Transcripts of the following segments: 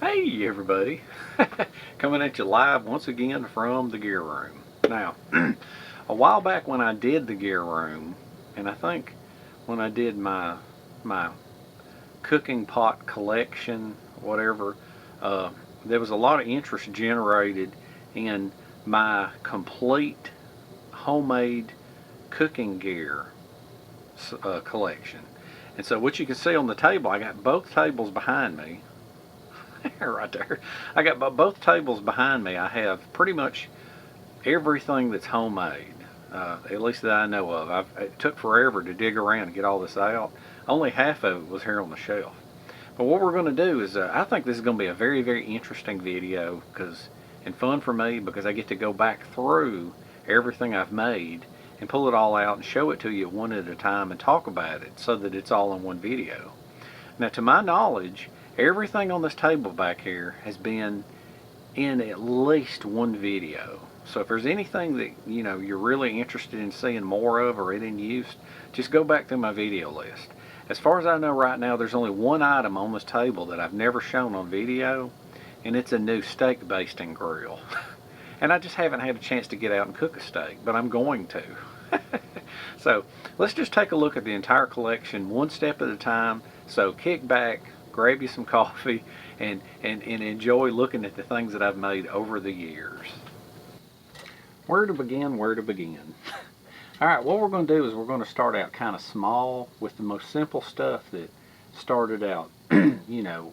Hey everybody, coming at you live once again from the gear room. Now, a while back when I did the gear room, and I think when I did my cooking pot collection, whatever, there was a lot of interest generated in my complete homemade cooking gear collection. And so what you can see on the table, I got both tables behind me. Right there. I got both tables behind me. I have pretty much everything that's homemade, at least that I know of. It took forever to dig around and get all this out. Only half of it was here on the shelf. But what we're going to do is, I think this is going to be a very, very interesting video and fun for me because I get to go back through everything I've made and pull it all out and show it to you one at a time and talk about it so that it's all in one video. Now, to my knowledge, everything on this table back here has been in at least one video. So if there's anything that you're really interested in seeing more of or it in use, just go back through my video list. As far as I know right now, there's only one item on this table that I've never shown on video, and it's a new steak basting grill. And I just haven't had a chance to get out and cook a steak, but I'm going to. So let's just take a look at the entire collection one step at a time. So kick back, grab you some coffee, and enjoy looking at the things that I've made over the years. Where to begin? Alright, what we're going to do is we're going to start out kind of small with the most simple stuff that started out,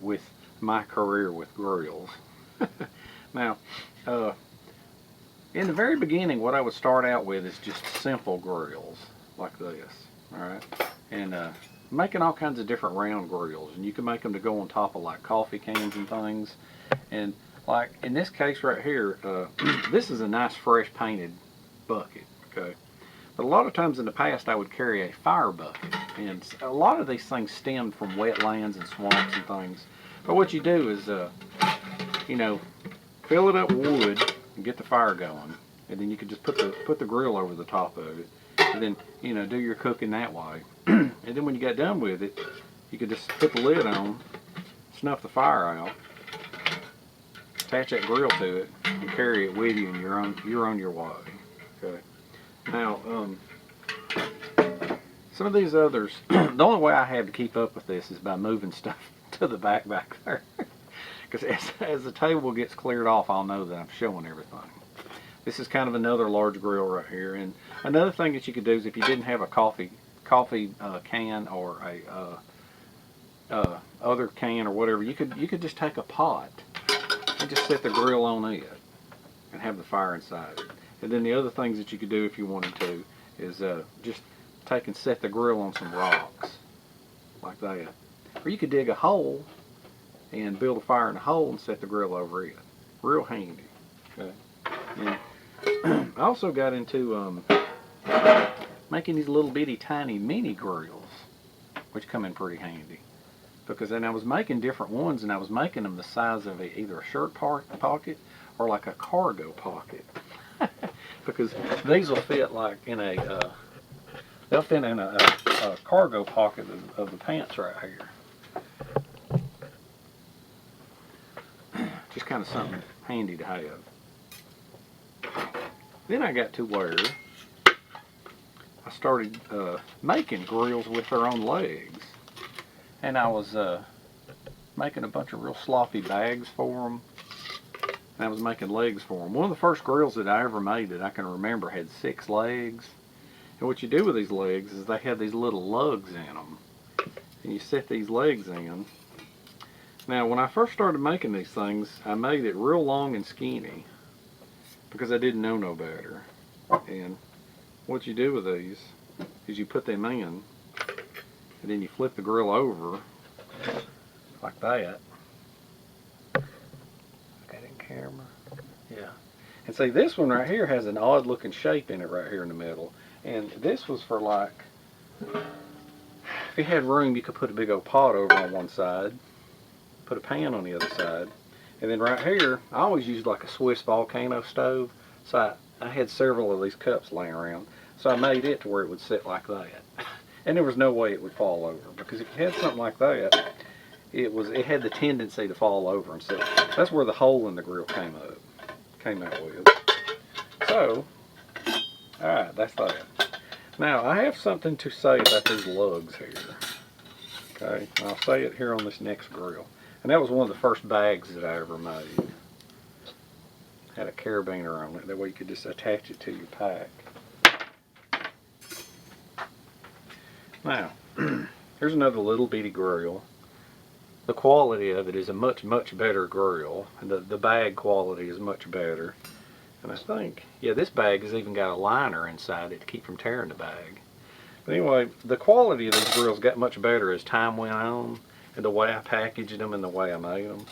with my career with grills. Now, in the very beginning, what I would start out with is just simple grills like this, alright? And making all kinds of different round grills, and you can make them to go on top of like coffee cans and things. And like in this case right here, this is a nice fresh painted bucket, okay? But a lot of times in the past I would carry a fire bucket, and a lot of these things stemmed from wetlands and swamps and things. But what you do is, fill it up with wood and get the fire going, and then you can just put the grill over the top of it, and then do your cooking that way. And then when you got done with it, you could just put the lid on, snuff the fire out, attach that grill to it, and carry it with you, and you're on your way. Okay. Now, some of these others, the only way I have to keep up with this is by moving stuff to the back there. Because as the table gets cleared off, I'll know that I'm showing everything. This is kind of another large grill right here. And another thing that you could do is if you didn't have a coffee can or a other can or whatever, you could just take a pot and just set the grill on it and have the fire inside it. And then the other things that you could do if you wanted to is just take and set the grill on some rocks like that. Or you could dig a hole and build a fire in a hole and set the grill over it. Real handy. Okay. And I also got into making these little bitty tiny mini grills, which come in pretty handy. Because then I was making different ones, and I was making them the size of either a shirt pocket or like a cargo pocket. Because these will fit like in they'll fit in a cargo pocket of the pants right here. Just kind of something handy to have. Then I got to where I started making grills with their own legs. And I was making a bunch of real sloppy bags for them. And I was making legs for them. One of the first grills that I ever made that I can remember had 6 legs. And what you do with these legs is they have these little lugs in them. And you set these legs in. Now, when I first started making these things, I made it real long and skinny because I didn't know no better. And what you do with these is you put them in, and then you flip the grill over like that. Got it in camera? Yeah. And see, this one right here has an odd looking shape in it right here in the middle. And this was for like, if you had room, you could put a big old pot over on one side, put a pan on the other side, and then right here I always used like a Swiss volcano stove, so I had several of these cups laying around, so I made it to where it would sit like that. And there was no way it would fall over, because if you had something like that it had the tendency to fall over and so that's where the hole in the grill came out with. So, alright, that's that. Now, I have something to say about these lugs here. Okay, and I'll say it here on this next grill. And that was one of the first bags that I ever made. Had a carabiner on it, that way you could just attach it to your pack. Now, here's another little bitty grill. The quality of it is a much, much better grill. And the bag quality is much better. And I think, yeah, this bag has even got a liner inside it to keep from tearing the bag. But anyway, the quality of these grills got much better as time went on, and the way I packaged them and the way I made them.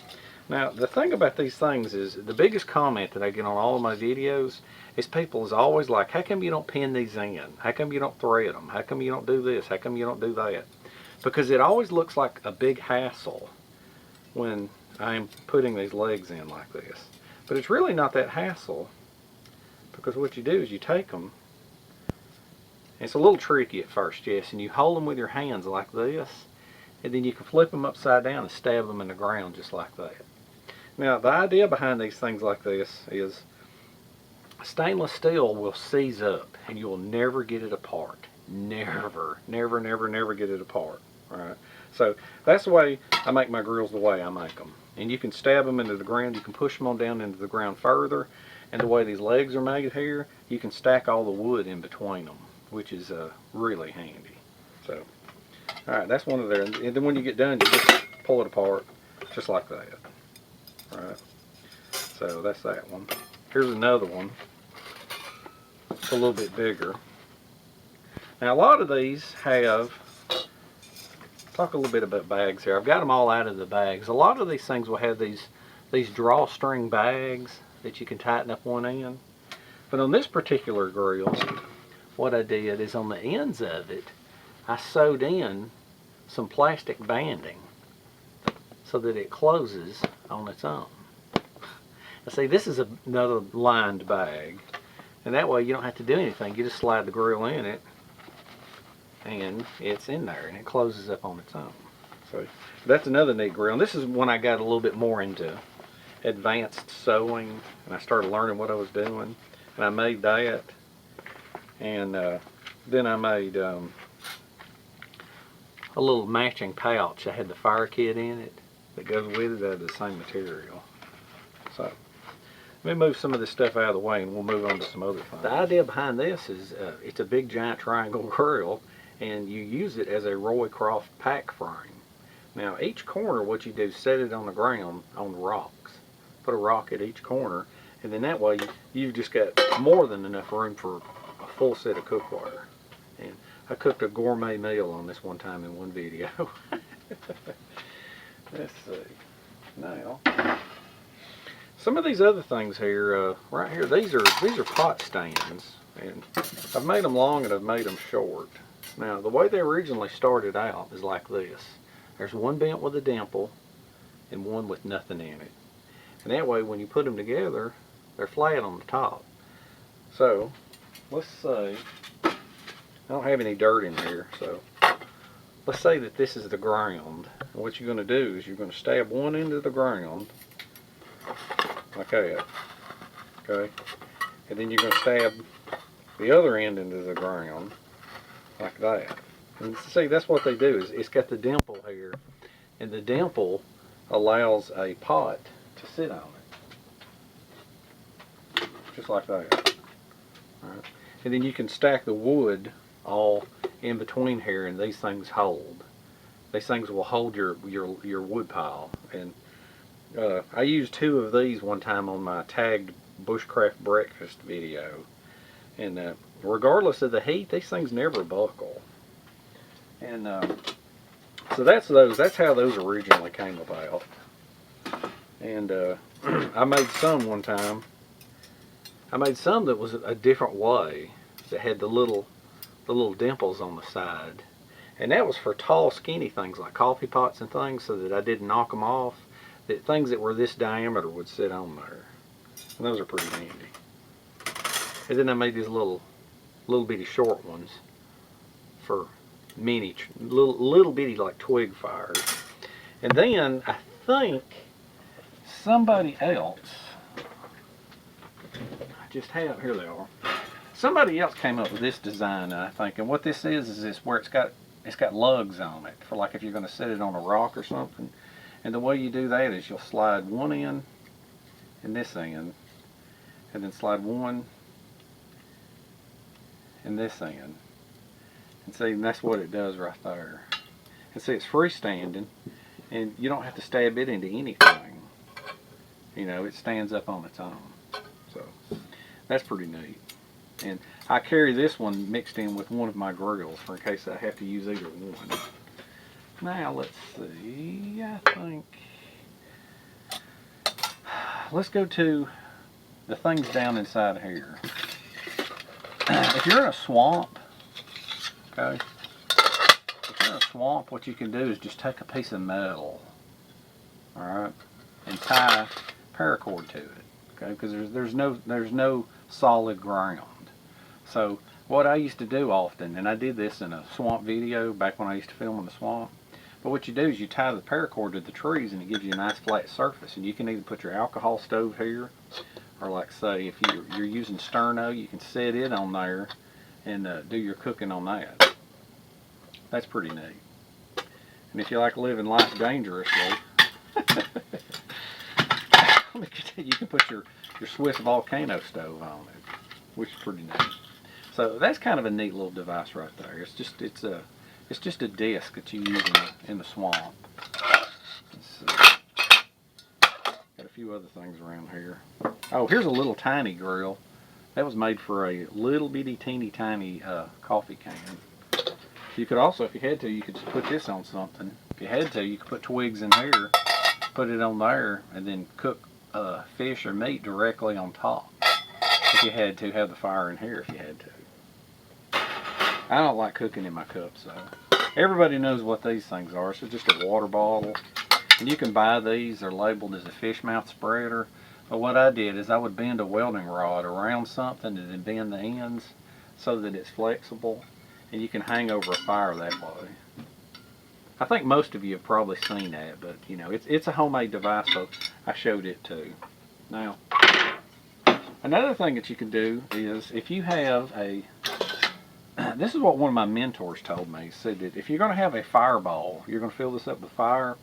Now, the thing about these things is, the biggest comment that I get on all of my videos is people is always like, how come you don't pin these in? How come you don't thread them? How come you don't do this? How come you don't do that? Because it always looks like a big hassle when I'm putting these legs in like this. But it's really not that hassle. Because what you do is you take them, it's a little tricky at first, yes, and you hold them with your hands like this, and then you can flip them upside down and stab them in the ground just like that. Now, the idea behind these things like this is stainless steel will seize up, and you will never get it apart. Never, never, never, never get it apart. All right? So that's the way I make my grills, the way I make them. And you can stab them into the ground, you can push them on down into the ground further. And the way these legs are made here, you can stack all the wood in between them, which is really handy. So, alright, that's one of there. And then when you get done, you just pull it apart, just like that. Alright, so that's that one. Here's another one. It's a little bit bigger. Now, a lot of these have, talk a little bit about bags here. I've got them all out of the bags. A lot of these things will have these drawstring bags that you can tighten up one end. But on this particular grill, what I did is on the ends of it, I sewed in some plastic banding so that it closes on its own. Now see, this is another lined bag, and that way you don't have to do anything. You just slide the grill in it, and it's in there, and it closes up on its own. So that's another neat grill. And this is when I got a little bit more into advanced sewing, and I started learning what I was doing, and I made that, and then I made a little matching pouch. I had the fire kit in it that goes with it out of the same material. So let me move some of this stuff out of the way and we'll move on to some other things. The idea behind this is it's a big giant triangle grill, and you use it as a Roycroft pack frame. Now each corner, what you do is set it on the ground on rocks. Put a rock at each corner, and then that way you've just got more than enough room for a full set of cookware. And I cooked a gourmet meal on this one time in one video. Let's see. Now, some of these other things here, right here, these are pot stands, and I've made them long and I've made them short. Now, the way they originally started out is like this. There's one bent with a dimple and one with nothing in it. And that way, when you put them together, they're flat on the top. So, let's say, I don't have any dirt in here, so let's say that this is the ground. And what you're going to do is you're going to stab one into the ground, like that, okay? And then you're going to stab the other end into the ground, like that. And see, that's what they do, is it's got the dimple here, and the dimple allows a pot to sit on it, just like that. All right. And then you can stack the wood all in between here, and these things hold. These things will hold your wood pile. And I used 2 of these one time on my tagged bushcraft breakfast video, and regardless of the heat, these things never buckle. And so that's those. That's how those originally came about. And I made some one time. I made some that was a different way, that had the little dimples on the side, and that was for tall, skinny things like coffee pots and things, so that I didn't knock them off. That things that were this diameter would sit on there, and those are pretty handy. And then I made these little bitty short ones for mini, little bitty like twig fires. And then I think somebody else, I just have, here they are. Somebody else came up with this design, I think, and what this is this where it's got lugs on it for like if you're going to set it on a rock or something. And the way you do that is you'll slide one in and this end, and then slide one and this end. And see, and that's what it does right there. And see, it's freestanding, and you don't have to stab it into anything. You know, it stands up on its own. So that's pretty neat. And I carry this one mixed in with one of my grills for in case I have to use either one. Now let's see, I think, let's go to the things down inside here. If you're in a swamp, okay, if you're in a swamp, what you can do is just take a piece of metal, alright, and tie paracord to it, okay, because there's no solid ground. So what I used to do often, and I did this in a swamp video back when I used to film in the swamp, but what you do is you tie the paracord to the trees and it gives you a nice flat surface, and you can either put your alcohol stove here, or like say if you're using sterno, you can set it on there and do your cooking on that. That's pretty neat. And if you like living life dangerously, you can put your Swiss volcano stove on it, which is pretty neat. So that's kind of a neat little device right there. It's just a disc that you use in the swamp. Let's see. Got a few other things around here. Oh, here's a little tiny grill. That was made for a little bitty teeny tiny coffee can. You could also, if you had to, you could just put this on something. If you had to, you could put twigs in here, put it on there, and then cook fish or meat directly on top. If you had to, have the fire in here if you had to. I don't like cooking in my cups though. Everybody knows what these things are. So just a water bottle. And you can buy these. They're labeled as a fish mouth spreader. But what I did is I would bend a welding rod around something and then bend the ends so that it's flexible. And you can hang over a fire that way. I think most of you have probably seen that, but you know, it's a homemade device, so I showed it too. Now, another thing that you can do is if you have a, this is what one of my mentors told me. He said that if you're going to have a fireball, you're going to fill this up with fire.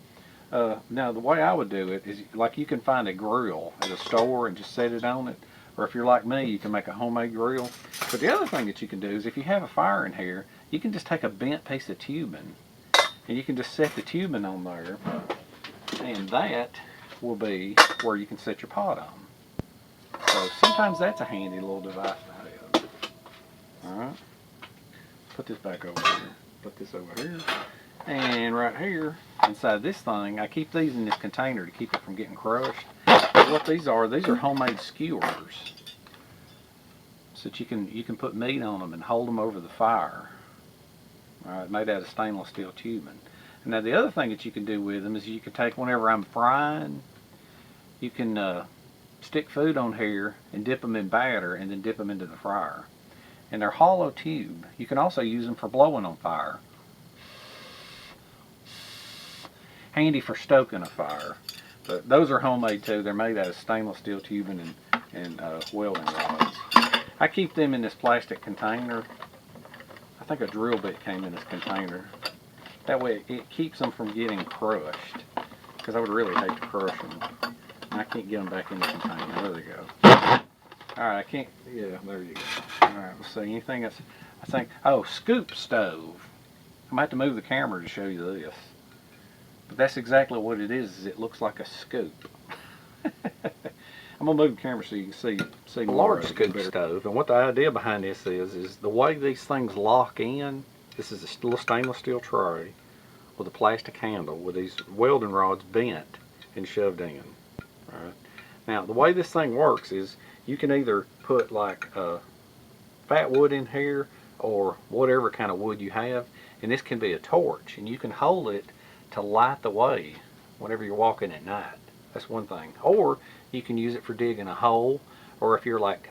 Now, the way I would do it is like you can find a grill at a store and just set it on it. Or if you're like me, you can make a homemade grill. But the other thing that you can do is if you have a fire in here, you can just take a bent piece of tubing and you can just set the tubing on there, and that will be where you can set your pot on. So sometimes that's a handy little device to have. Alright, put this back over here, put this over here, and right here inside this thing, I keep these in this container to keep it from getting crushed. But what these are homemade skewers, so that you can put meat on them and hold them over the fire. Alright, made out of stainless steel tubing. And now the other thing that you can do with them is you can take, whenever I'm frying, you can stick food on here and dip them in batter and then dip them into the fryer. And they're hollow tube. You can also use them for blowing on fire. Handy for stoking a fire. But those are homemade too. They're made out of stainless steel tubing and welding rods. I keep them in this plastic container. I think a drill bit came in this container. That way it keeps them from getting crushed. Because I would really hate to crush them. I can't get them back in the container. There they go. Alright, I can't, yeah, there you go. Alright, let's see, anything else? I think, oh, scoop stove. I might have to move the camera to show you this. But that's exactly what it is it looks like a scoop. I'm going to move the camera so you can see more. Large scoop stove. And what the idea behind this is the way these things lock in, this is a little stainless steel tray with a plastic handle with these welding rods bent and shoved in. Right. Now, the way this thing works is you can either put like fat wood in here or whatever kind of wood you have, and this can be a torch, and you can hold it to light the way whenever you're walking at night. That's one thing. Or you can use it for digging a hole, or if you're like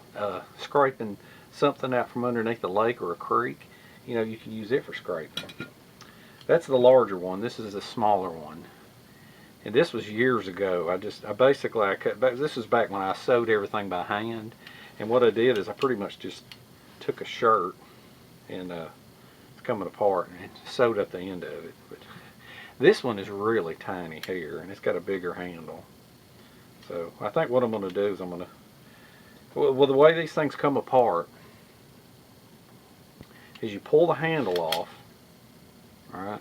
scraping something out from underneath a lake or a creek, you can use it for scraping. That's the larger one. This is the smaller one. And this was years ago. I basically cut back. This was back when I sewed everything by hand. And what I did is I pretty much just took a shirt and it's coming apart and sewed up the end of it. But this one is really tiny here, and it's got a bigger handle. So I think what I'm going to do is well, the way these things come apart is you pull the handle off, all right?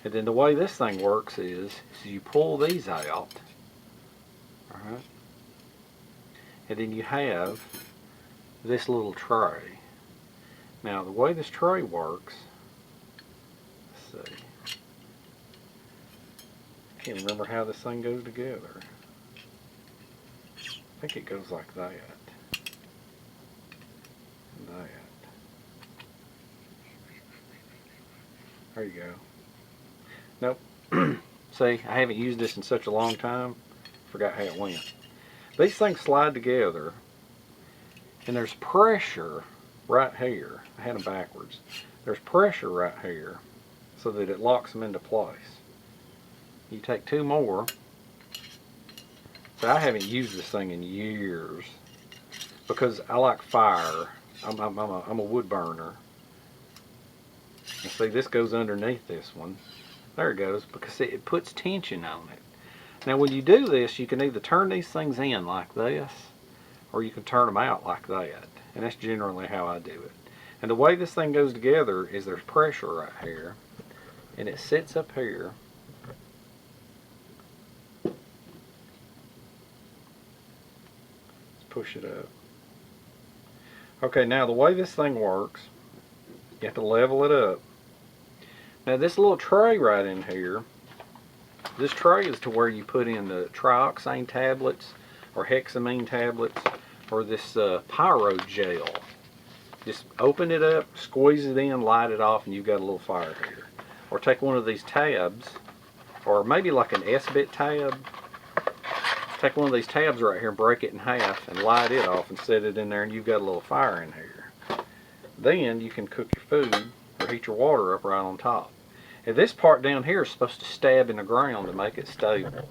And then the way this thing works is you pull these out, all right? And then you have this little tray. Now the way this tray works, let's see. I can't remember how this thing goes together. I think it goes like that. And that. There you go. Nope. See, I haven't used this in such a long time. Forgot how it went. These things slide together, and there's pressure right here. I had them backwards. There's pressure right here so that it locks them into place. You take two more. So I haven't used this thing in years because I like fire. I'm a wood burner. And see, this goes underneath this one. There it goes, because it puts tension on it. Now when you do this, you can either turn these things in like this, or you can turn them out like that. And that's generally how I do it. And the way this thing goes together is there's pressure right here, and it sits up here. Let's push it up. Okay, now the way this thing works, you have to level it up. Now this little tray right in here, this tray is to where you put in the trioxane tablets or hexamine tablets or this pyro gel. Just open it up, squeeze it in, light it off, and you've got a little fire here. Or take one of these tabs, or maybe like an S-bit tab. Take one of these tabs right here and break it in half and light it off and set it in there, and you've got a little fire in here. Then you can cook your food or heat your water up right on top. And this part down here is supposed to stab in the ground to make it stable.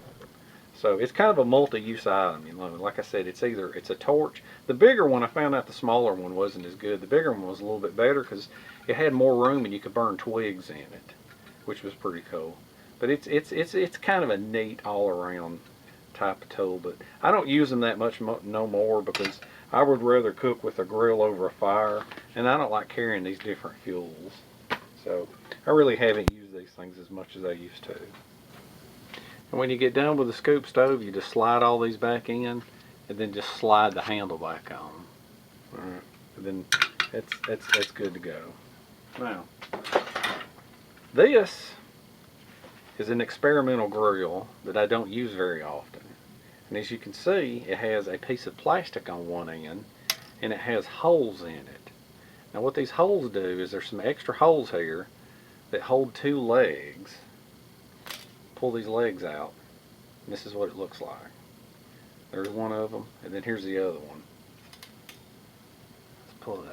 So it's kind of a multi-use item. You know, like I said, it's a torch. The bigger one, I found out the smaller one wasn't as good. The bigger one was a little bit better because it had more room and you could burn twigs in it, which was pretty cool. But it's kind of a neat all-around type of tool. But I don't use them that much no more because I would rather cook with a grill over a fire, and I don't like carrying these different fuels. So I really haven't used these things as much as I used to. And when you get done with the scoop stove, you just slide all these back in, and then just slide the handle back on. All right, and then that's good to go. Now, this is an experimental grill that I don't use very often. And as you can see, it has a piece of plastic on one end, and it has holes in it. Now what these holes do is there's some extra holes here that hold two legs. Pull these legs out, and this is what it looks like. There's one of them, and then here's the other one. Let's pull it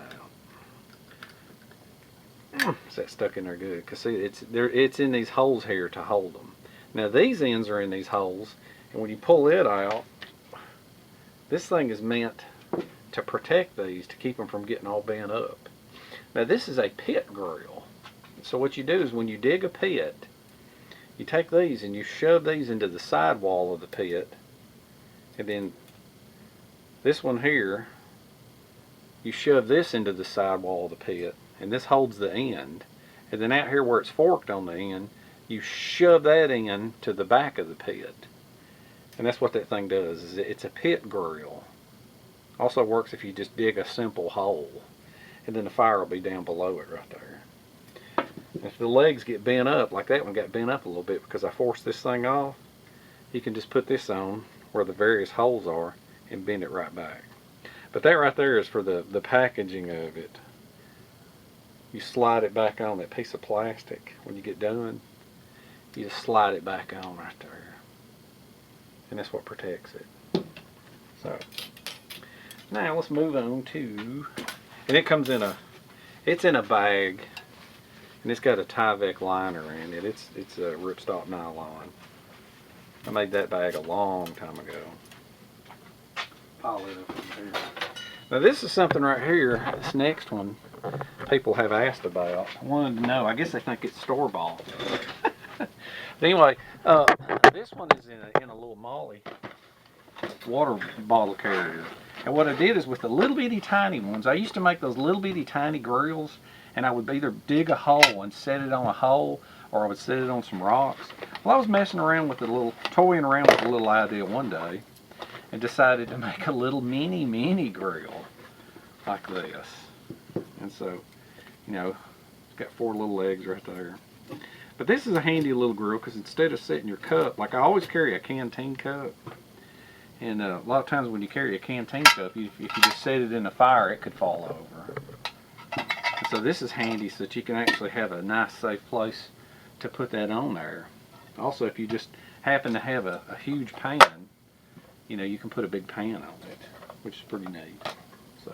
out. Is that stuck in there good? Because see, it's in these holes here to hold them. Now these ends are in these holes, and when you pull it out, this thing is meant to protect these, to keep them from getting all bent up. Now this is a pit grill. So what you do is when you dig a pit, you take these and you shove these into the side wall of the pit, and then this one here, you shove this into the side wall of the pit, and this holds the end. And then out here where it's forked on the end, you shove that in to the back of the pit. And that's what that thing does, is it's a pit grill. Also works if you just dig a simple hole, and then the fire will be down below it right there. If the legs get bent up, like that one got bent up a little bit because I forced this thing off, you can just put this on where the various holes are and bend it right back. But that right there is for the packaging of it. You slide it back on that piece of plastic when you get done. You just slide it back on right there. And that's what protects it. So, now let's move on to, and it comes in it's in a bag. And it's got a Tyvek liner in it. It's a ripstop nylon. I made that bag a long time ago. Pile it up in here. Now this is something right here, this next one, people have asked about. I wanted to know, I guess they think it's store-bought. But anyway, this one is in a little Molly water bottle carrier. And what I did is with the little bitty tiny ones, I used to make those little bitty tiny grills, and I would either dig a hole and set it on a hole, or I would set it on some rocks. Well, I was messing around with toying around with a little idea one day, and decided to make a little mini grill like this. And so, you know, it's got 4 little legs right there. But this is a handy little grill because instead of setting your cup, like I always carry a Canteen cup, and a lot of times when you carry a Canteen cup, if you just set it in the fire, it could fall over. And so this is handy so that you can actually have a nice safe place to put that on there. Also, if you just happen to have a huge pan, you know, you can put a big pan on it, which is pretty neat. So,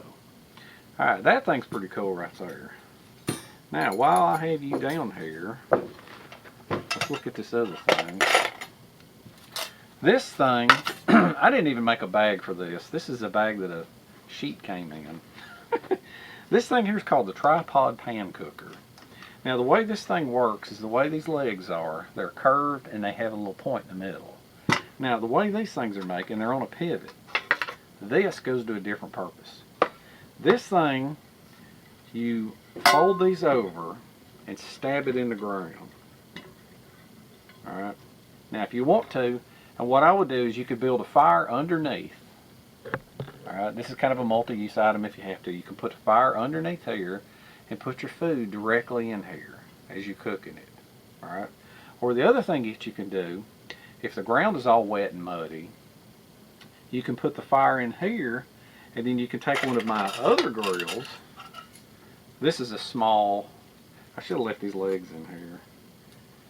alright, that thing's pretty cool right there. Now, while I have you down here, let's look at this other thing. This thing, I didn't even make a bag for this. This is a bag that a sheet came in. This thing here is called the tripod pan cooker. Now, the way this thing works is the way these legs are. They're curved and they have a little point in the middle. Now, the way these things are making, they're on a pivot. This goes to a different purpose. This thing, you fold these over and stab it in the ground. Alright. Now, if you want to, and what I would do is you could build a fire underneath. Alright, this is kind of a multi-use item if you have to. You can put a fire underneath here and put your food directly in here as you're cooking it. Alright. Or the other thing that you can do, if the ground is all wet and muddy, you can put the fire in here, and then you can take one of my other grills. This is a small, I should have left these legs in here.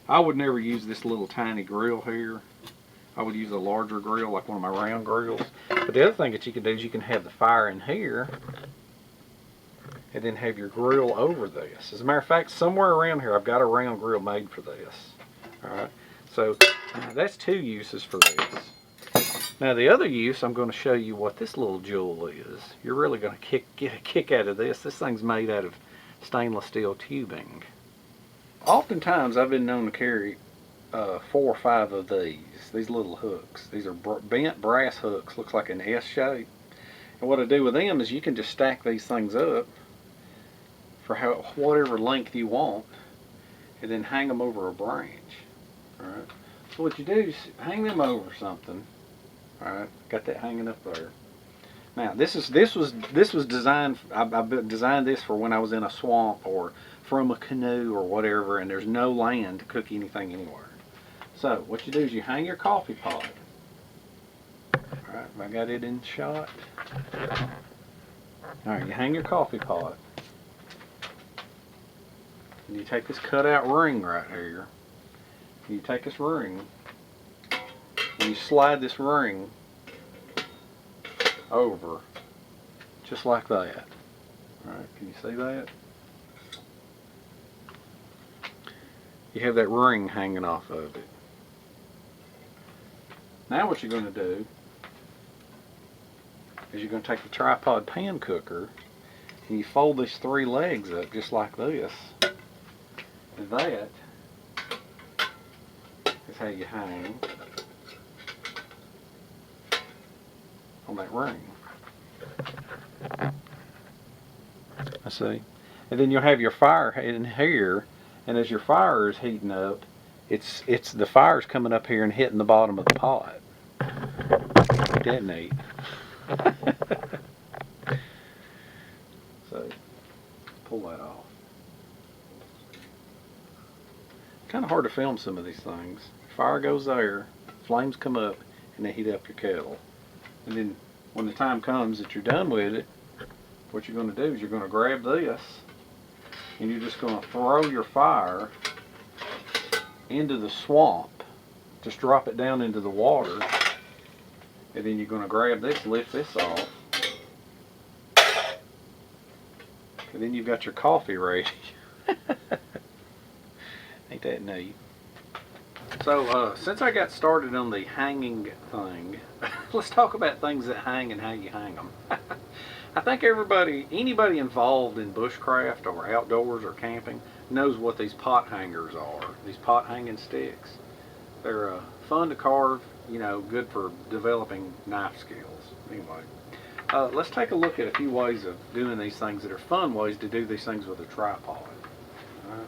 I would never use this little tiny grill here. I would use a larger grill, like one of my round grills. But the other thing that you can do is you can have the fire in here, and then have your grill over this. As a matter of fact, somewhere around here I've got a round grill made for this. Alright, so that's 2 uses for this. Now the other use, I'm going to show you what this little jewel is. You're really going to get a kick out of this. This thing's made out of stainless steel tubing. Oftentimes I've been known to carry 4 or 5 of these little hooks. These are bent brass hooks, looks like an S shape. And what I do with them is you can just stack these things up for whatever length you want, and then hang them over a branch. Alright. So what you do is hang them over something. Alright, got that hanging up there. Now this was designed, I've designed this for when I was in a swamp or from a canoe or whatever, and there's no land to cook anything anywhere. So what you do is you hang your coffee pot. Alright, I got it in shot. Alright, you hang your coffee pot. And you take this cutout ring right here. And you take this ring and you slide this ring over just like that. Alright, can you see that? You have that ring hanging off of it. Now what you're going to do is you're going to take the tripod pan cooker and you fold these 3 legs up just like this. And that is how you hang on that ring. I see. And then you'll have your fire in here, and as your fire is heating up, it's the fire's coming up here and hitting the bottom of the pot. Ain't that neat? So pull that off. Kind of hard to film some of these things. Fire goes there, flames come up, and they heat up your kettle. And then when the time comes that you're done with it, what you're going to do is you're going to grab this and you're just going to throw your fire into the swamp. Just drop it down into the water, and then you're going to grab this, lift this off, and then you've got your coffee ready. Ain't that neat? So since I got started on the hanging thing, let's talk about things that hang and how you hang them. I think anybody involved in bushcraft or outdoors or camping knows what these pot hangers are. These pot hanging sticks. They're fun to carve, you know, good for developing knife skills. Anyway, let's take a look at a few ways of doing these things that are fun ways to do these things with a tripod. All right.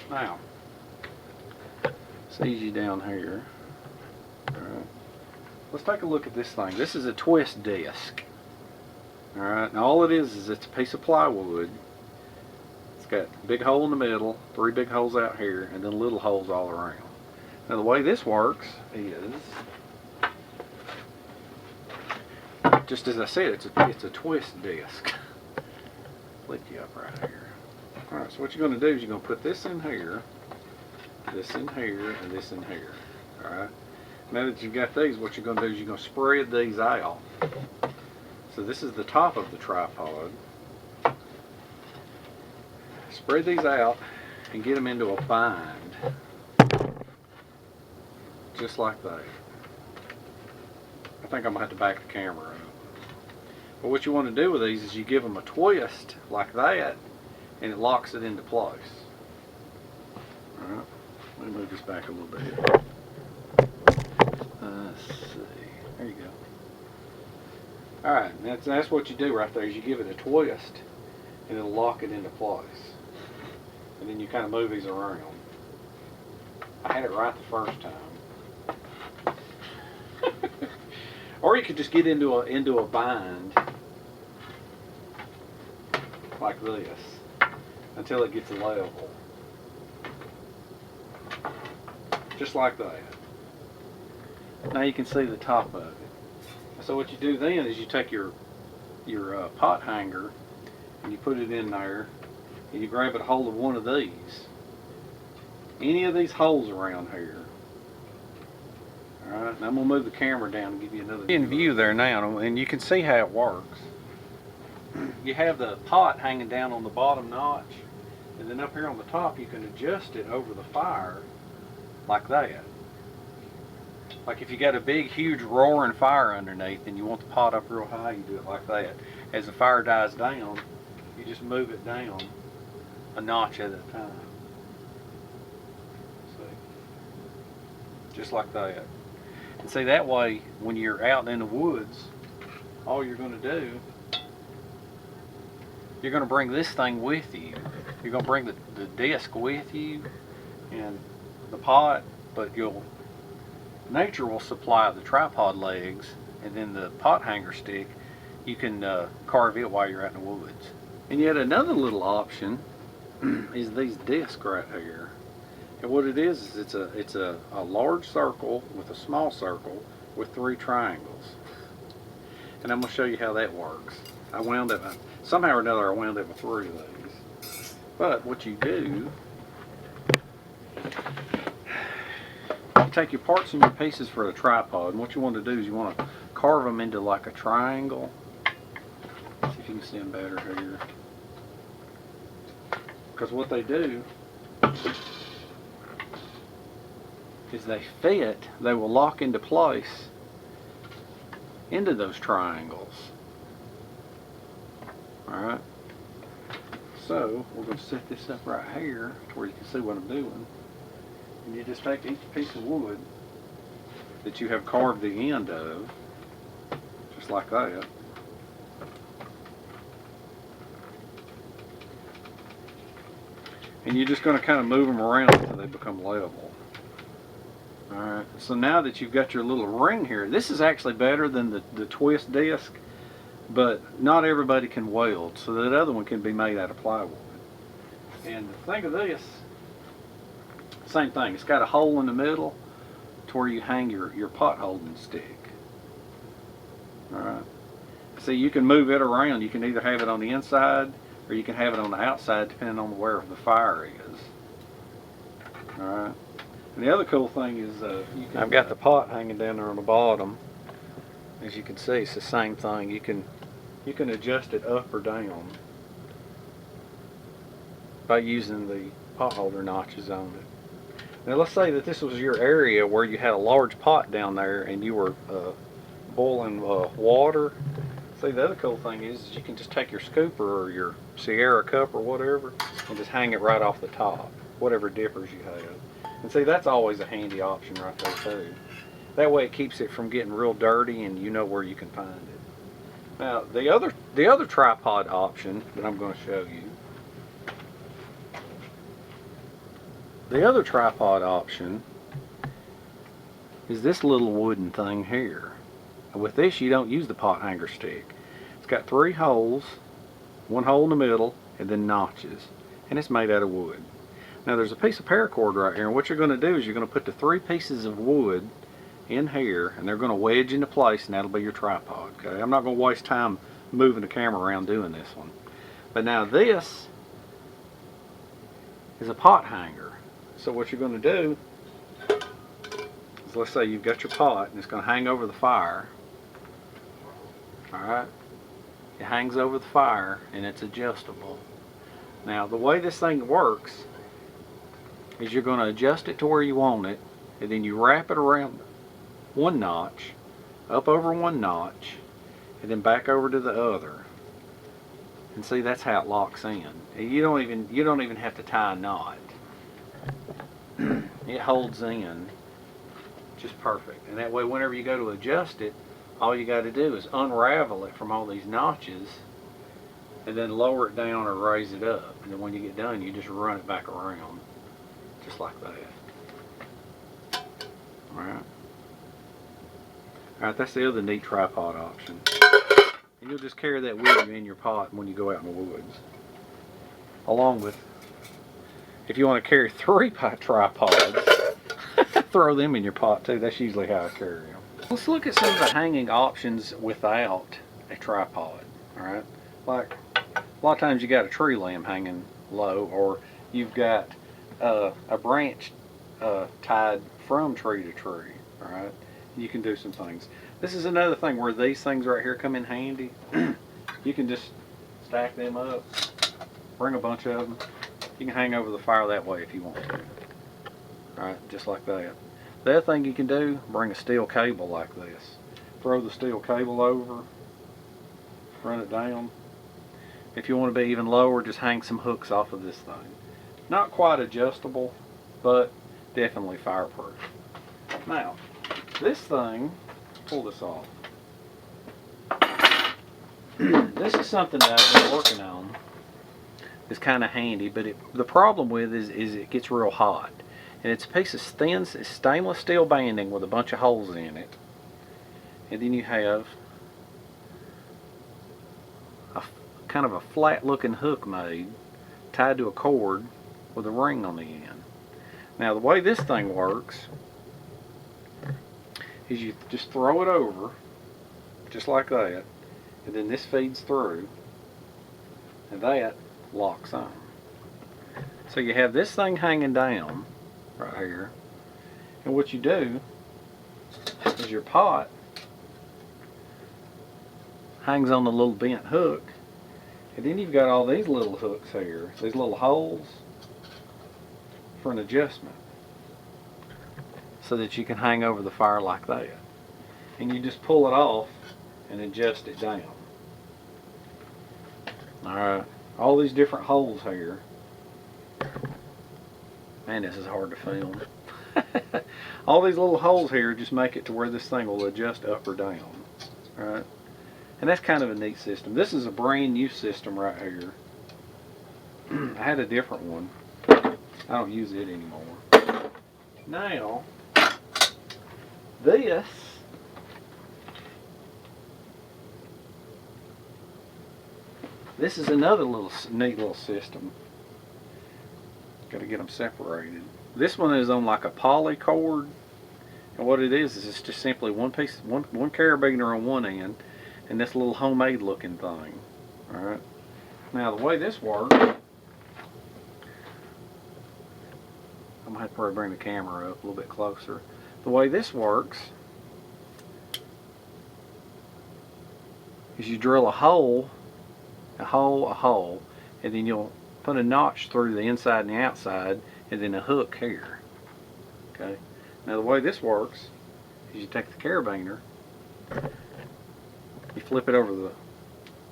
Now, it's easy down here. All right. Let's take a look at this thing. This is a twist disc. All right. Now all it is it's a piece of plywood. It's got a big hole in the middle, 3 big holes out here, and then little holes all around. Now the way this works is, just as I said, it's a twist disc. Lift you up right here. All right. So what you're going to do is you're going to put this in here, this in here, and this in here. All right. Now that you've got these, what you're going to do is you're going to spread these out. So this is the top of the tripod. Spread these out and get them into a bind, just like that. I think I'm going to have to back the camera up. But what you want to do with these is you give them a twist like that, and it locks it into place. All right. Let me move this back a little bit. Let's see. There you go. Alright, that's what you do right there, is you give it a twist and it'll lock it into place. And then you kind of move these around. I had it right the first time. Or you could just get into a bind like this until it gets level. Just like that. Now you can see the top of it. So what you do then is you take your pot hanger and you put it in there and you grab a hold of one of these. Any of these holes around here. Alright, and I'm going to move the camera down and give you another in view there now, and you can see how it works. You have the pot hanging down on the bottom notch, and then up here on the top you can adjust it over the fire like that. Like if you got a big huge roaring fire underneath and you want the pot up real high, you do it like that. As the fire dies down, you just move it down a notch at a time. See? Just like that. And see, that way when you're out in the woods, all you're going to do, you're going to bring this thing with you. You're going to bring the disc with you and the pot, but nature will supply the tripod legs, and then the pot hanger stick, you can carve it while you're out in the woods. And yet another little option is these discs right here. And what it is it's a large circle with a small circle with 3 triangles. And I'm going to show you how that works. Somehow or another I wound up with 3 of these. But what you do, you take your parts and your pieces for a tripod, and what you want to do is you want to carve them into like a triangle. Let's see if you can see them better here. Because what they do is they will lock into place into those triangles. Alright. So we're going to set this up right here to where you can see what I'm doing. And you just take each piece of wood that you have carved the end of, just like that. And you're just going to kind of move them around until they become level. Alright, so now that you've got your little ring here, this is actually better than the twist disc, but not everybody can weld, so that other one can be made out of plywood. And think of this, same thing, it's got a hole in the middle to where you hang your pot holding stick. Alright, see, you can move it around. You can either have it on the inside or you can have it on the outside depending on where the fire is. Alright, and the other cool thing is I've got the pot hanging down there on the bottom. As you can see, it's the same thing. You can adjust it up or down by using the pot holder notches on it. Now let's say that this was your area where you had a large pot down there and you were boiling water. See, the other cool thing is you can just take your scooper or your Sierra cup or whatever and just hang it right off the top, whatever dippers you have. And see, that's always a handy option right there too. That way it keeps it from getting real dirty and you know where you can find it. Now the other tripod option that I'm going to show you, the other tripod option is this little wooden thing here. And with this you don't use the pot hanger stick. It's got 3 holes, 1 hole in the middle, and then notches. And it's made out of wood. Now there's a piece of paracord right here, and what you're going to do is you're going to put the 3 pieces of wood in here, and they're going to wedge into place, and that'll be your tripod. Okay, I'm not going to waste time moving the camera around doing this one. But now this is a pot hanger. So what you're going to do is, let's say you've got your pot and it's going to hang over the fire. Alright, it hangs over the fire and it's adjustable. Now the way this thing works is you're going to adjust it to where you want it, and then you wrap it around 1 notch, up over 1 notch, and then back over to the other. And see, that's how it locks in. And you don't even have to tie a knot. It holds in just perfect. And that way whenever you go to adjust it, all you got to do is unravel it from all these notches and then lower it down or raise it up. And then when you get done, you just run it back around just like that. Alright. Alright, that's the other neat tripod option. And you'll just carry that with you in your pot when you go out in the woods. Along with, if you want to carry 3 tripods, throw them in your pot too. That's usually how I carry them. Let's look at some of the hanging options without a tripod. Alright, like a lot of times you got a tree limb hanging low, or you've got a branch tied from tree to tree. Alright, you can do some things. This is another thing where these things right here come in handy. You can just stack them up, bring a bunch of them. You can hang over the fire that way if you want to. Alright, just like that. The other thing you can do, bring a steel cable like this. Throw the steel cable over, run it down. If you want to be even lower, just hang some hooks off of this thing. Not quite adjustable, but definitely fireproof. Now, this thing, pull this off. This is something that I've been working on. It's kind of handy, but the problem with it is it gets real hot. And it's a piece of thin stainless steel banding with a bunch of holes in it. And then you have a kind of a flat looking hook made, tied to a cord with a ring on the end. Now the way this thing works is you just throw it over, just like that, and then this feeds through, and that locks on. So you have this thing hanging down right here, and what you do is your pot hangs on the little bent hook, and then you've got all these little hooks here, these little holes for an adjustment, so that you can hang over the fire like that, and you just pull it off and adjust it down. Alright, all these different holes here. Man, this is hard to film. All these little holes here just make it to where this thing will adjust up or down. Alright, and that's kind of a neat system. This is a brand new system right here. I had a different one. I don't use it anymore. Now, this is another neat little system. Got to get them separated. This one is on like a poly cord, and what it is it's just simply one carabiner on one end, and this little homemade looking thing. All right. Now the way this works, I'm gonna have to probably bring the camera up a little bit closer. The way this works is you drill a hole, and then you'll put a notch through the inside and the outside, and then a hook here. Okay. Now the way this works is you take the carabiner, you flip it over the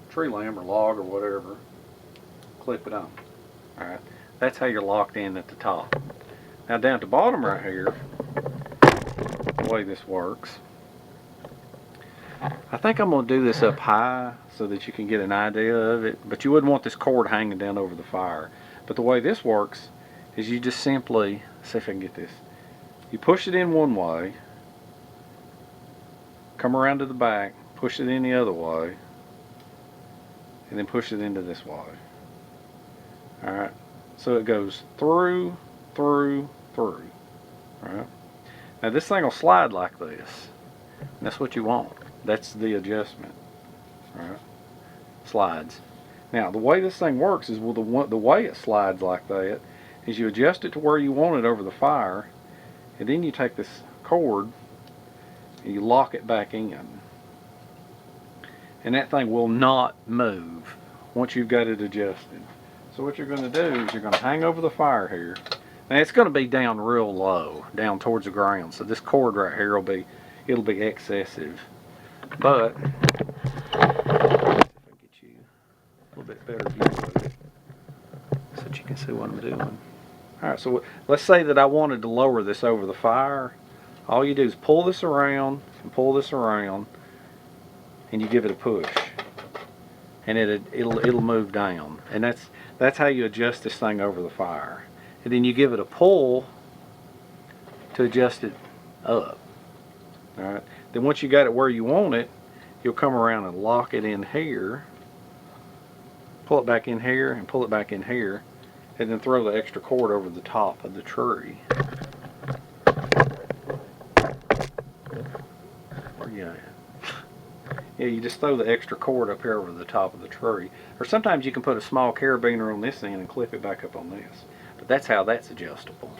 tree limb or log or whatever, clip it on. Alright, that's how you're locked in at the top. Now down at the bottom right here, the way this works, I think I'm going to do this up high so that you can get an idea of it, but you wouldn't want this cord hanging down over the fire. But the way this works is you just simply, see if I can get this, you push it in one way, come around to the back, push it in the other way, and then push it into this way. Alright, so it goes through, through, through. Alright, now this thing will slide like this. And that's what you want. That's the adjustment. Alright, slides. Now the way this thing works is, well, the way it slides like that is you adjust it to where you want it over the fire, and then you take this cord and you lock it back in. And that thing will not move once you've got it adjusted. So what you're going to do is you're going to hang over the fire here. Now it's going to be down real low, down towards the ground. So this cord right here it'll be excessive. But if I get you a little bit better view of it, so that you can see what I'm doing. All right, so let's say that I wanted to lower this over the fire. All you do is pull this around and pull this around, and you give it a push, and it'll move down. And that's how you adjust this thing over the fire. And then you give it a pull to adjust it up. All right. Then once you got it where you want it, you'll come around and lock it in here, pull it back in here, and pull it back in here, and then throw the extra cord over the top of the tree. Where you at? Yeah, you just throw the extra cord up here over the top of the tree. Or sometimes you can put a small carabiner on this end and clip it back up on this. But that's how that's adjustable.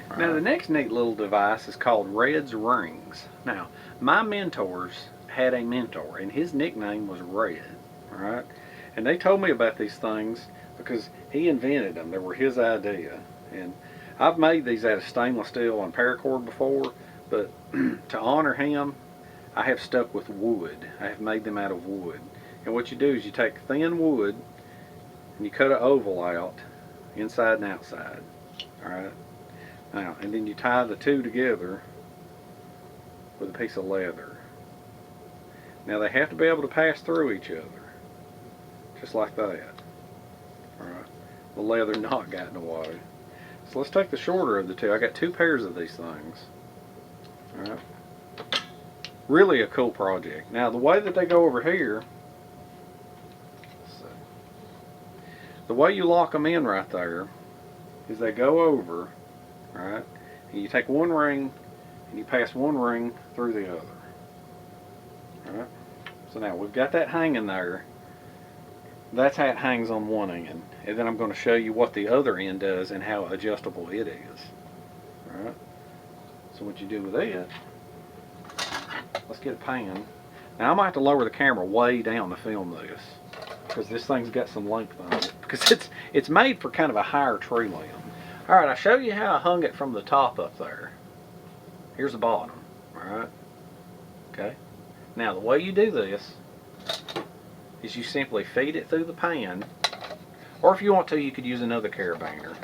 Right. Now the next neat little device is called Red's Rings. Now, my mentors had a mentor, and his nickname was Red. Right? And they told me about these things because he invented them. They were his idea. And I've made these out of stainless steel and paracord before, but to honor him, I have stuck with wood. I have made them out of wood. And what you do is you take thin wood and you cut an oval out, inside and outside. Alright? Now, and then you tie the two together with a piece of leather. Now they have to be able to pass through each other. Just like that. Alright? The leather not got in the way. So let's take the shorter of the two. I got two pairs of these things. Alright? Really a cool project. Now the way that they go over here, the way you lock them in right there is they go over, right, and you take one ring and you pass one ring through the other. Alright, so now we've got that hanging there. That's how it hangs on one end, and then I'm going to show you what the other end does and how adjustable it is. Alright, so what you do with it, let's get a pan. Now I might have to lower the camera way down to film this, because this thing's got some length on it, because it's made for kind of a higher tree limb. Alright, I'll show you how I hung it from the top up there. Here's the bottom. Alright, okay. Now the way you do this is you simply feed it through the pan, or if you want to, you could use another carabiner.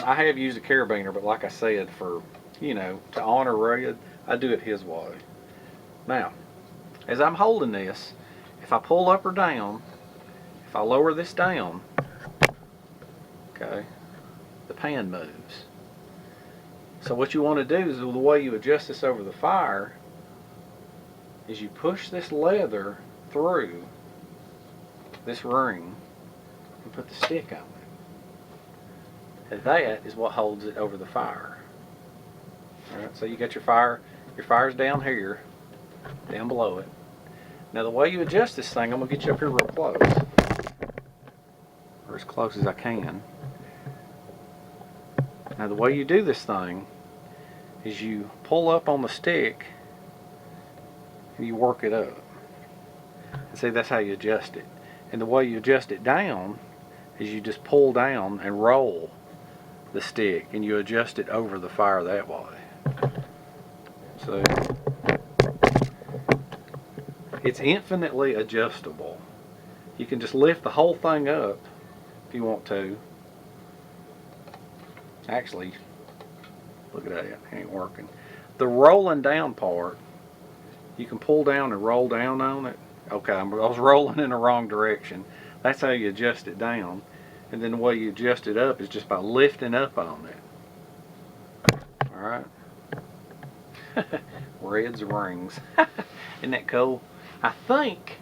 I have used a carabiner, but like I said, for, you know, to honor Red, I do it his way. Now, as I'm holding this, if I pull up or down, if I lower this down, okay, the pan moves. So what you want to do is, the way you adjust this over the fire is you push this leather through this ring and put the stick on it. And that is what holds it over the fire. Alright, so you got your fire's down here, down below it. Now the way you adjust this thing, I'm going to get you up here real close, or as close as I can. Now the way you do this thing is you pull up on the stick and you work it up. And see, that's how you adjust it. And the way you adjust it down is you just pull down and roll the stick, and you adjust it over the fire that way. So it's infinitely adjustable. You can just lift the whole thing up if you want to. Actually, look at that, it ain't working. The rolling down part, you can pull down and roll down on it. Okay, I was rolling in the wrong direction. That's how you adjust it down. And then the way you adjust it up is just by lifting up on it. Alright. Red's rings. Isn't that cool? I think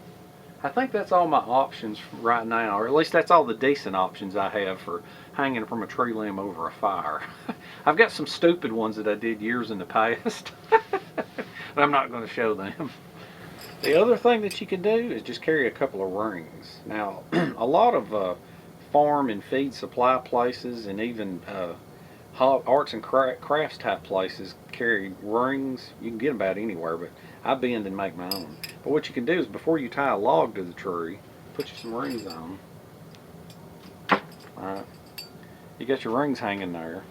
that's all my options right now, or at least that's all the decent options I have for hanging from a tree limb over a fire. I've got some stupid ones that I did years in the past, but I'm not going to show them. The other thing that you can do is just carry a couple of rings. Now, a lot of farm and feed supply places, and even arts and crafts type places carry rings. You can get them about anywhere, but I bend and make my own. But what you can do is, before you tie a log to the tree, put you some rings on. Alright. You got your rings hanging there.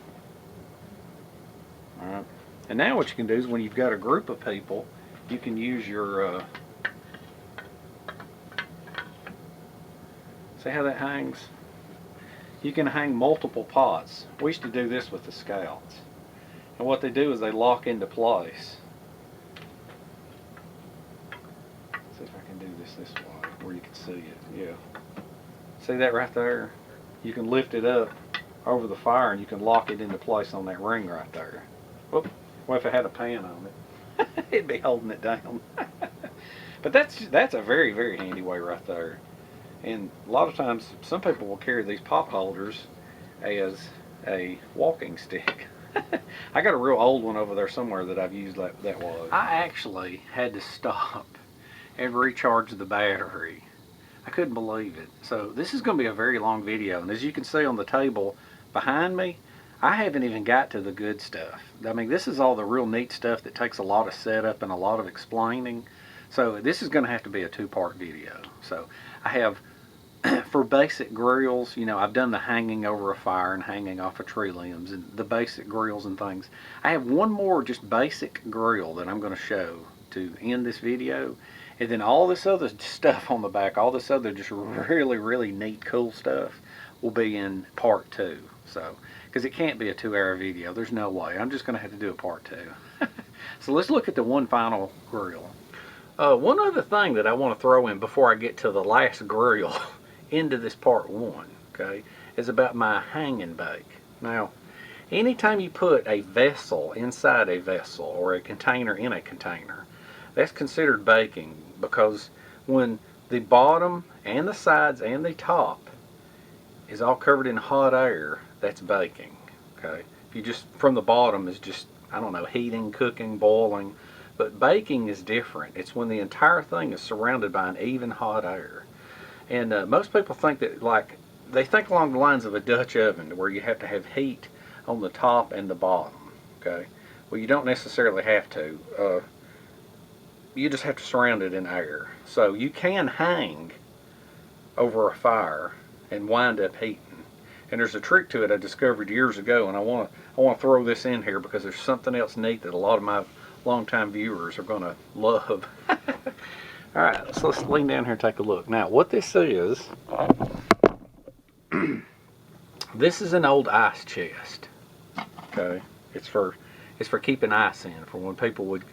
Alright. And now what you can do is, when you've got a group of people, you can use your see how that hangs? You can hang multiple pots. We used to do this with the Scouts. And what they do is they lock into place. See if I can do this way where you can see it. Yeah. See that right there? You can lift it up over the fire and you can lock it into place on that ring right there. Whoop. Well, if it had a pan on it, it'd be holding it down. But that's a very, very handy way right there. And a lot of times, some people will carry these pop holders as a walking stick. I got a real old one over there somewhere that I've used that way. I actually had to stop and recharge the battery. I couldn't believe it. So this is going to be a very long video. And as you can see on the table behind me, I haven't even got to the good stuff. I mean, this is all the real neat stuff that takes a lot of setup and a lot of explaining. So this is going to have to be a two-part video. So I have, for basic grills, you know, I've done the hanging over a fire and hanging off of tree limbs and the basic grills and things. I have one more just basic grill that I'm going to show to end this video. And then all this other stuff on the back, all this other just really, really neat, cool stuff will be in part 2. So, because it can't be a 2-hour video. There's no way. I'm just going to have to do a part 2. So let's look at the one final grill. One other thing that I want to throw in before I get to the last grill into this part 1, okay, is about my hang and bake. Now, anytime you put a vessel inside a vessel or a container in a container, that's considered baking, because when the bottom and the sides and the top is all covered in hot air, that's baking. Okay, if you just, from the bottom is just, I don't know, heating, cooking, boiling. But baking is different. It's when the entire thing is surrounded by an even hot air. And most people think that, like, they think along the lines of a Dutch oven, where you have to have heat on the top and the bottom. Okay, well, you don't necessarily have to. You just have to surround it in air. So you can hang over a fire and wind up heating. And there's a trick to it I discovered years ago, and I want to throw this in here because there's something else neat that a lot of my longtime viewers are going to love. Alright, so let's lean down here and take a look. Now, what this is, this is an old ice chest. Okay, it's for keeping ice in, for when people would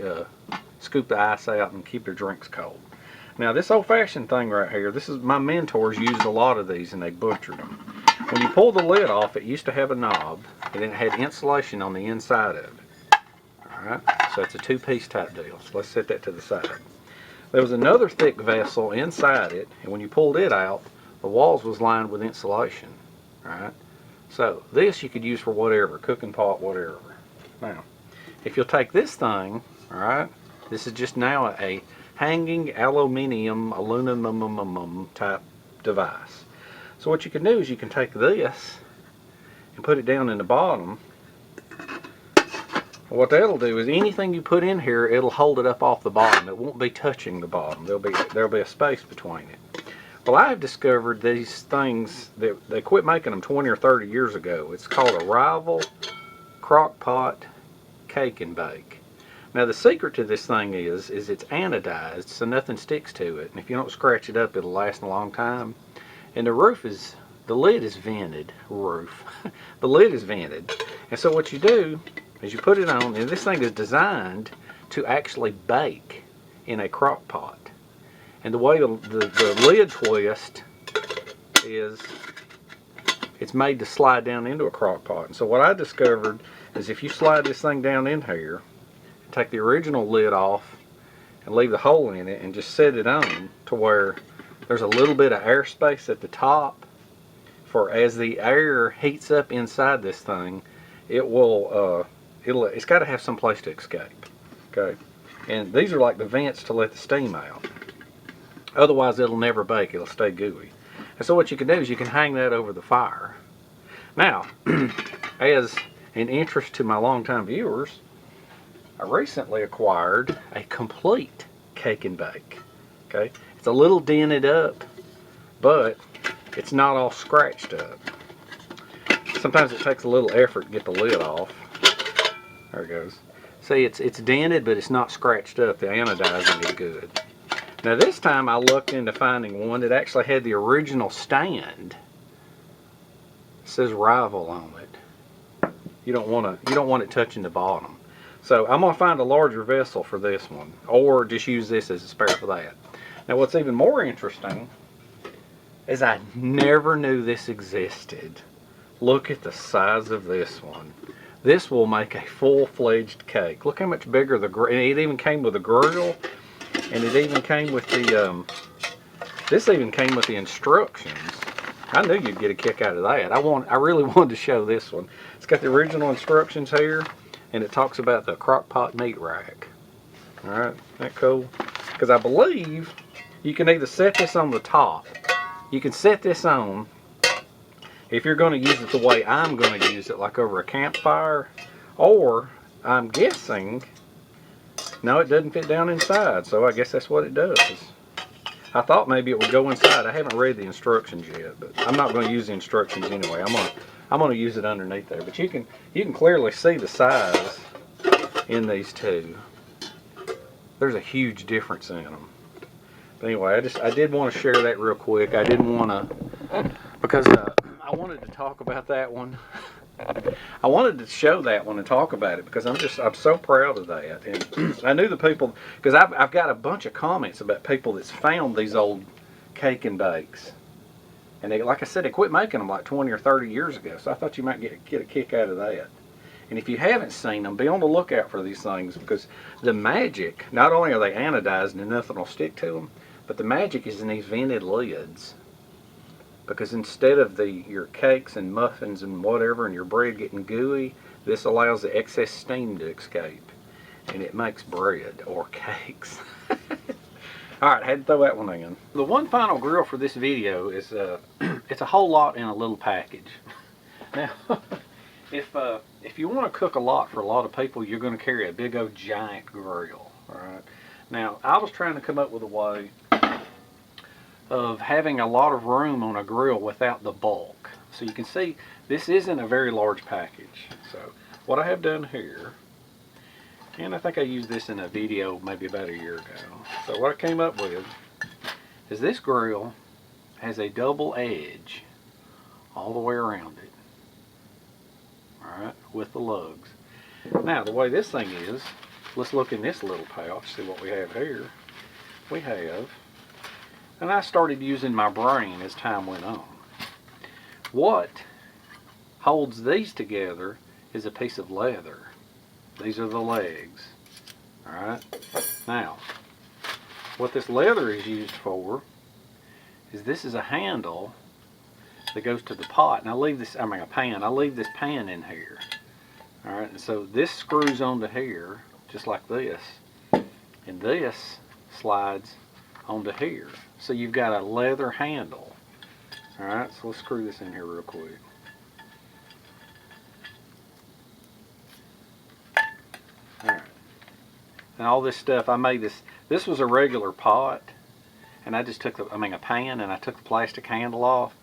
scoop the ice out and keep their drinks cold. Now, this old-fashioned thing right here, this is, my mentors used a lot of these and they butchered them. When you pull the lid off, it used to have a knob, and then it had insulation on the inside of it. Alright, so it's a two-piece type deal. So let's set that to the side. There was another thick vessel inside it, and when you pulled it out, the walls was lined with insulation. Alright, so this you could use for whatever, cooking pot, whatever. Now, if you'll take this thing, alright, this is just now a hanging aluminum type device. So what you can do is you can take this and put it down in the bottom. What that'll do is anything you put in here, it'll hold it up off the bottom. It won't be touching the bottom. There'll be a space between it. Well, I have discovered these things that they quit making them 20 or 30 years ago. It's called a rival crock pot cake and bake. Now the secret to this thing is it's anodized, so nothing sticks to it. And if you don't scratch it up, it'll last a long time. And the lid is vented. The lid is vented. And so what you do is you put it on, and this thing is designed to actually bake in a crock pot. And the way the lid twist is, it's made to slide down into a crock pot. And so what I discovered is if you slide this thing down in here, take the original lid off and leave the hole in it and just set it on to where there's a little bit of airspace at the top for as the air heats up inside this thing, it's got to have some place to escape. Okay, and these are like the vents to let the steam out. Otherwise it'll never bake, it'll stay gooey. And so what you can do is you can hang that over the fire. Now, as an interest to my longtime viewers, I recently acquired a complete cake and bake. Okay, it's a little dented up, but it's not all scratched up. Sometimes it takes a little effort to get the lid off. There it goes. See, it's dented, but it's not scratched up. The anodizing is good. Now this time I looked into finding one that actually had the original stand. It says rival on it. You don't want it touching the bottom. So I'm going to find a larger vessel for this one, or just use this as a spare for that. Now what's even more interesting is I never knew this existed. Look at the size of this one. This will make a full-fledged cake. Look how much bigger the grill. It even came with a grill, and it even came with the, this even came with the instructions. I knew you'd get a kick out of that. I really wanted to show this one. It's got the original instructions here, and it talks about the crock pot meat rack. Alright, isn't that cool? Because I believe you can either set this on the top. You can set this on, if you're going to use it the way I'm going to use it, like over a campfire, or I'm guessing, no, it doesn't fit down inside, so I guess that's what it does. I thought maybe it would go inside. I haven't read the instructions yet, but I'm not going to use the instructions anyway. I'm going to use it underneath there. But you can clearly see the size in these two. There's a huge difference in them. But anyway, I did want to share that real quick. I didn't want to, because I wanted to talk about that one. I wanted to show that one and talk about it because I'm so proud of that. And I knew the people, because I've got a bunch of comments about people that's found these old cake and bakes. And they, like I said, they quit making them like 20 or 30 years ago. So I thought you might get a kick out of that. And if you haven't seen them, be on the lookout for these things, because the magic, not only are they anodized and nothing will stick to them, but the magic is in these vented lids. Because instead of your cakes and muffins and whatever and your bread getting gooey, this allows the excess steam to escape. And it makes bread or cakes. Alright, had to throw that one in. The one final grill for this video is, it's a whole lot in a little package. Now, if you want to cook a lot for a lot of people, you're going to carry a big old giant grill. Alright. Now, I was trying to come up with a way of having a lot of room on a grill without the bulk. So you can see this isn't a very large package. So what I have done here, and I think I used this in a video maybe about a year ago. So what I came up with is this grill has a double edge all the way around it. Alright, with the lugs. Now the way this thing is, let's look in this little pouch, see what we have here. We have, and I started using my brain as time went on. What holds these together is a piece of leather. These are the legs. Alright. Now, what this leather is used for is this is a handle that goes to the pot. And I leave this, a pan. I leave this pan in here. Alright, and so this screws onto here, just like this. And this slides onto here. So you've got a leather handle. Alright, so let's screw this in here real quick. Alright. And all this stuff, I made this was a regular pot. and I just took a pan, and I took the plastic handle off,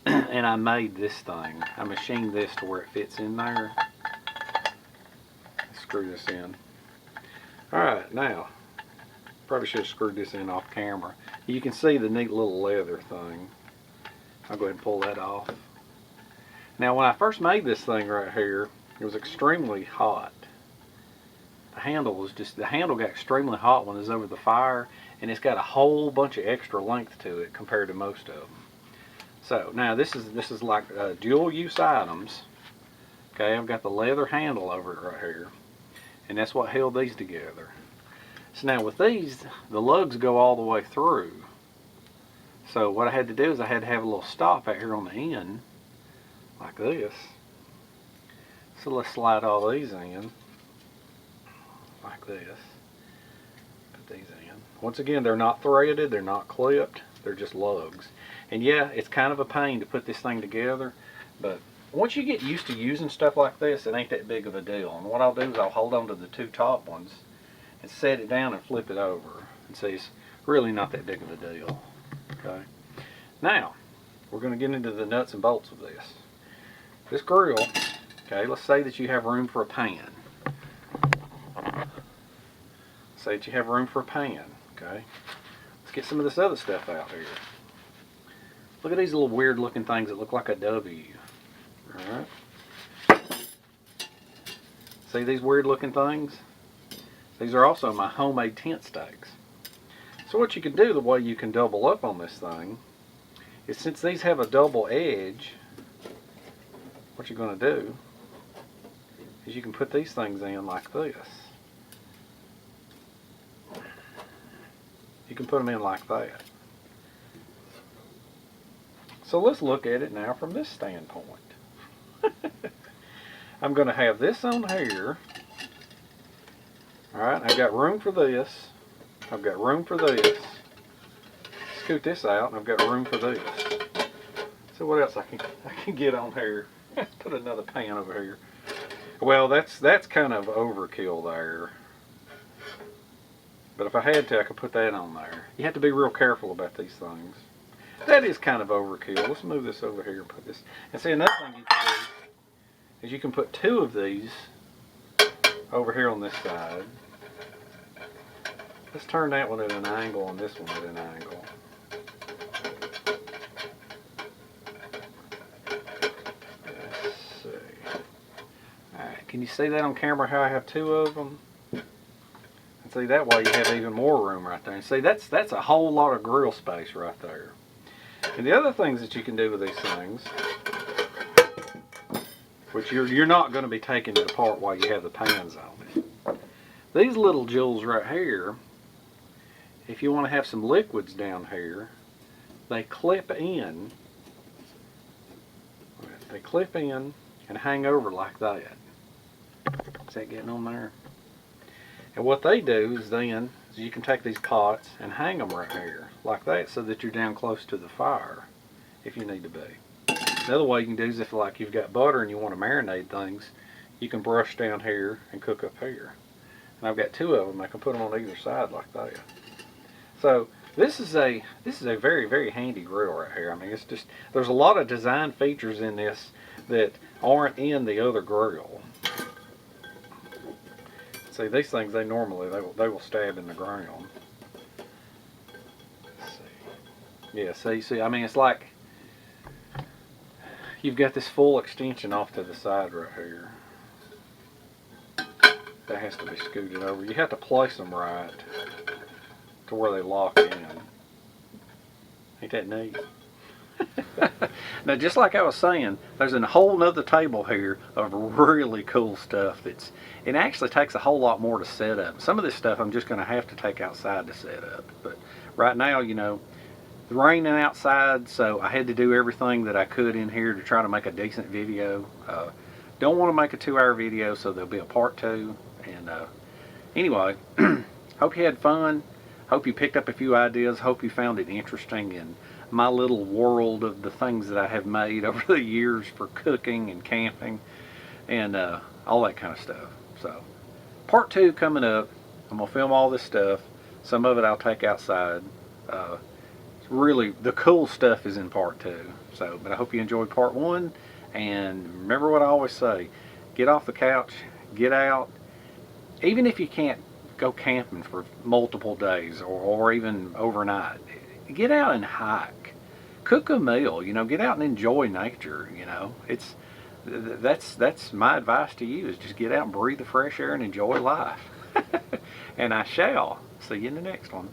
and I made this thing. I machined this to where it fits in there. Let's screw this in. Alright, now, probably should have screwed this in off camera. You can see the neat little leather thing. I'll go ahead and pull that off. Now, when I first made this thing right here, it was extremely hot. The handle got extremely hot when it was over the fire, and it's got a whole bunch of extra length to it compared to most of them. So now this is like dual use items. Okay, I've got the leather handle over it right here, and that's what held these together. So now with these, the lugs go all the way through. So what I had to do is I had to have a little stop out here on the end, like this. So let's slide all these in, like this. Put these in. Once again, they're not threaded, they're not clipped, they're just lugs. And yeah, it's kind of a pain to put this thing together, but once you get used to using stuff like this, it ain't that big of a deal. And what I'll do is I'll hold on to the two top ones and set it down and flip it over. And see, it's really not that big of a deal. Okay. Now, we're going to get into the nuts and bolts of this. This grill, okay, let's say that you have room for a pan. Say that you have room for a pan, okay? Let's get some of this other stuff out here. Look at these little weird looking things that look like a W. Alright. See these weird looking things? These are also my homemade tent stakes. So what you can do, the way you can double up on this thing, is since these have a double edge, what you're going to do is you can put these things in like this. You can put them in like that. So let's look at it now from this standpoint. I'm going to have this on here. Alright, I've got room for this. I've got room for this. Scoot this out, and I've got room for this. So what else I can get on here? Put another pan over here. Well, that's kind of overkill there. But if I had to, I could put that on there. You have to be real careful about these things. That is kind of overkill. Let's move this over here and put this. And see, another thing you can do is you can put two of these over here on this side. Let's turn that one at an angle and this one at an angle. Let's see. Alright, can you see that on camera how I have two of them? And see, that way you have even more room right there. And see, that's a whole lot of grill space right there. And the other things that you can do with these things, which you're not going to be taking it apart while you have the pans on it. These little jewels right here, if you want to have some liquids down here, they clip in. They clip in and hang over like that. Is that getting on there? And what they do is then, you can take these pots and hang them right here, like that, so that you're down close to the fire, if you need to be. Another way you can do is if like you've got butter and you want to marinate things, you can brush down here and cook up here. And I've got two of them, I can put them on either side like that. So this is a very, very handy grill right here. I mean, it's just, there's a lot of design features in this that aren't in the other grill. See, these things, they will stab in the ground. Let's see. Yeah, see, I mean, it's like you've got this full extension off to the side right here. That has to be scooted over. You have to place them right to where they lock in. Ain't that neat? Now, just like I was saying, there's a whole nother table here of really cool stuff. It actually takes a whole lot more to set up. Some of this stuff I'm just going to have to take outside to set up. But right now, you know, it's raining outside, so I had to do everything that I could in here to try to make a decent video. Don't want to make a 2-hour video, so there'll be a part 2. And anyway, hope you had fun. Hope you picked up a few ideas. Hope you found it interesting in my little world of the things that I have made over the years for cooking and camping and all that kind of stuff. So part 2 coming up. I'm gonna film all this stuff. Some of it I'll take outside. really, the cool stuff is in part 2. So, but I hope you enjoyed part 1. And remember what I always say, get off the couch, get out. Even if you can't go camping for multiple days or even overnight, get out and hike. Cook a meal, you know, get out and enjoy nature, you know. That's my advice to you, is just get out and breathe the fresh air and enjoy life. And I shall see you in the next one.